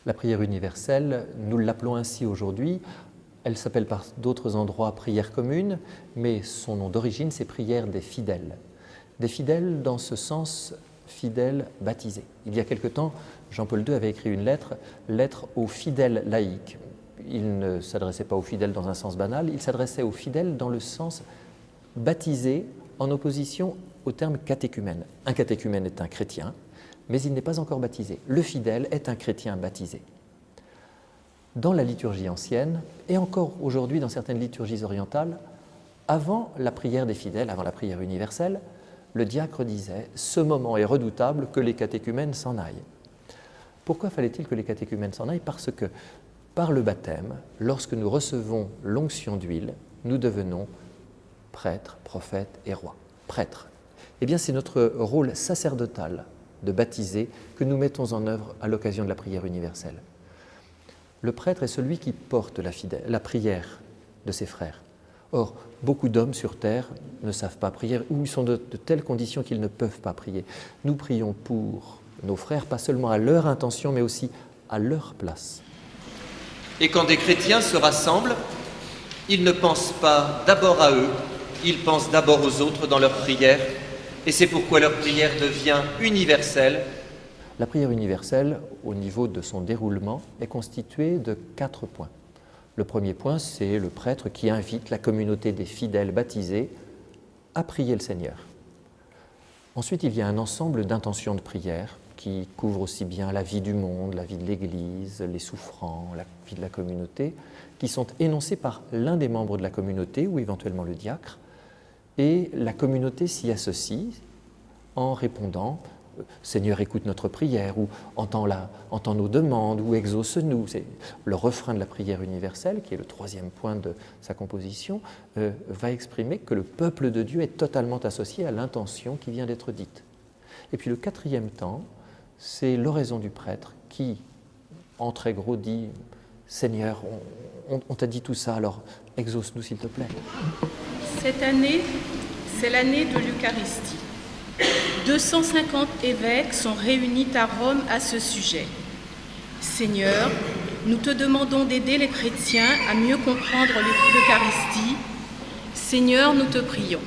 La prière universelle, nous l'appelons ainsi aujourd'hui. Elle s'appelle par d'autres endroits prière commune, mais son nom d'origine, c'est prière des fidèles. Des fidèles dans ce sens fidèles baptisés. Il y a quelque temps, Jean-Paul II avait écrit une lettre aux fidèles laïcs. Il ne s'adressait pas aux fidèles dans un sens banal, il s'adressait aux fidèles dans le sens baptisé, en opposition au terme catéchumène. Un catéchumène est un chrétien, mais il n'est pas encore baptisé. Le fidèle est un chrétien baptisé. Dans la liturgie ancienne, et encore aujourd'hui dans certaines liturgies orientales, avant la prière des fidèles, avant la prière universelle, le diacre disait « Ce moment est redoutable, que les catéchumènes s'en aillent ». Pourquoi fallait-il que les catéchumènes s'en aillent? Parce que par le baptême, lorsque nous recevons l'onction d'huile, nous devenons prêtres, prophètes et rois. Prêtres. Eh bien, c'est notre rôle sacerdotal de baptiser que nous mettons en œuvre à l'occasion de la prière universelle. Le prêtre est celui qui porte la prière de ses frères. Or, beaucoup d'hommes sur terre ne savent pas prier ou ils sont de telles conditions qu'ils ne peuvent pas prier. Nous prions pour nos frères, pas seulement à leur intention, mais aussi à leur place. Et quand des chrétiens se rassemblent, ils ne pensent pas d'abord à eux, ils pensent d'abord aux autres dans leur prière, et c'est pourquoi leur prière devient universelle. La prière universelle, au niveau de son déroulement, est constituée de 4 points. Le premier point, c'est le prêtre qui invite la communauté des fidèles baptisés à prier le Seigneur. Ensuite, il y a un ensemble d'intentions de prière qui couvrent aussi bien la vie du monde, la vie de l'Église, les souffrants, la vie de la communauté, qui sont énoncées par l'un des membres de la communauté ou éventuellement le diacre, et la communauté s'y associe en répondant « Seigneur, écoute notre prière » ou « Entends nos demandes » ou « Exauce-nous ». C'est le refrain de la prière universelle, qui est le 3e point de sa composition, va exprimer que le peuple de Dieu est totalement associé à l'intention qui vient d'être dite. Et puis le 4e temps, c'est l'oraison du prêtre qui, en très gros, dit « Seigneur, on t'a dit tout ça, alors exauce-nous s'il te plaît ». Cette année, c'est l'année de l'Eucharistie. 250 évêques sont réunis à Rome à ce sujet. Seigneur, nous te demandons d'aider les chrétiens à mieux comprendre l'Eucharistie. Seigneur, nous te prions.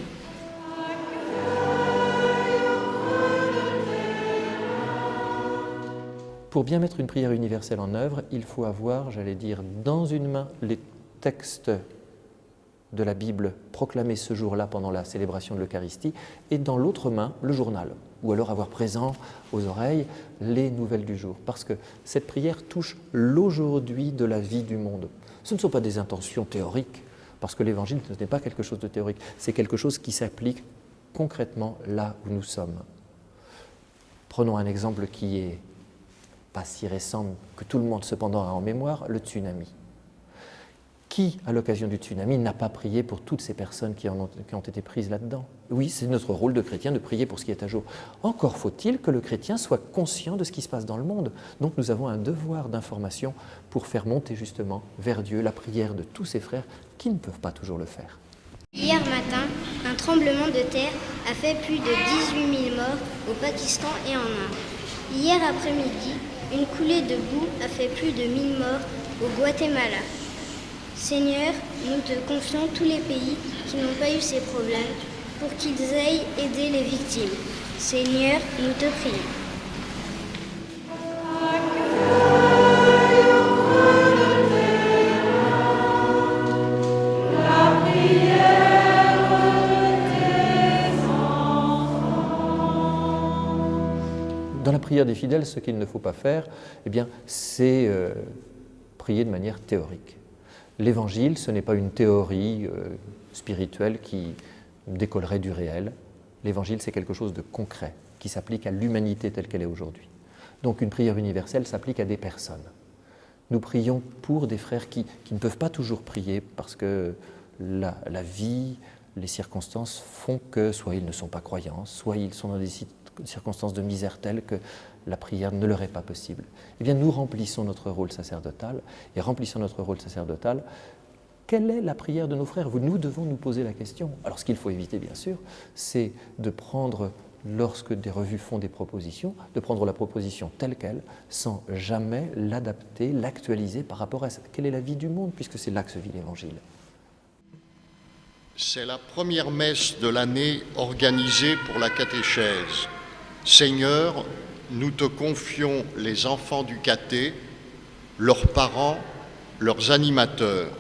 Pour bien mettre une prière universelle en œuvre, il faut avoir, j'allais dire, dans une main les textes de la Bible proclamés ce jour-là pendant la célébration de l'Eucharistie et dans l'autre main le journal, ou alors avoir présent aux oreilles les nouvelles du jour, parce que cette prière touche l'aujourd'hui de la vie du monde. Ce ne sont pas des intentions théoriques, parce que l'Évangile ce n'est pas quelque chose de théorique, c'est quelque chose qui s'applique concrètement là où nous sommes. Prenons un exemple qui est pas si récent, que tout le monde cependant a en mémoire, le tsunami. Qui, à l'occasion du tsunami, n'a pas prié pour toutes ces personnes qui ont été prises là-dedans? Oui, c'est notre rôle de chrétien de prier pour ce qui est à jour. Encore faut-il que le chrétien soit conscient de ce qui se passe dans le monde. Donc nous avons un devoir d'information pour faire monter justement vers Dieu la prière de tous ces frères qui ne peuvent pas toujours le faire. Hier matin, un tremblement de terre a fait plus de 18 000 morts au Pakistan et en Inde. Hier après-midi, une coulée de boue a fait plus de 1000 morts au Guatemala. Seigneur, nous te confions tous les pays qui n'ont pas eu ces problèmes pour qu'ils aillent aider les victimes. Seigneur, nous te prions. Dans la prière des fidèles, ce qu'il ne faut pas faire, eh bien, c'est prier de manière théorique. L'Évangile, ce n'est pas une théorie spirituelle qui décollerait du réel. L'Évangile, c'est quelque chose de concret, qui s'applique à l'humanité telle qu'elle est aujourd'hui. Donc une prière universelle s'applique à des personnes. Nous prions pour des frères qui ne peuvent pas toujours prier parce que la vie, les circonstances font que soit ils ne sont pas croyants, soit ils sont dans des circonstances de misère telles que la prière ne leur est pas possible. Eh bien, nous remplissons notre rôle sacerdotal, et remplissant notre rôle sacerdotal, quelle est la prière de nos frères? Nous devons nous poser la question. Alors, ce qu'il faut éviter, bien sûr, c'est de prendre lorsque des revues font des propositions, de prendre la proposition telle qu'elle, sans jamais l'adapter, l'actualiser par rapport à quelle est la vie du monde, puisque c'est là que se vit l'Évangile. C'est la première messe de l'année organisée pour la catéchèse. Seigneur, nous te confions les enfants du caté, leurs parents, leurs animateurs.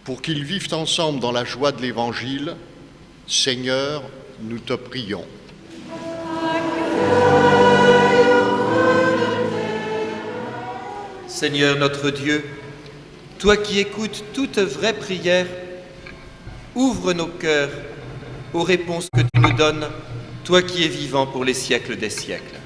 Pour qu'ils vivent ensemble dans la joie de l'Évangile, Seigneur, nous te prions. Seigneur notre Dieu, toi qui écoutes toute vraie prière, ouvre nos cœurs aux réponses que tu nous donnes, toi qui es vivant pour les siècles des siècles.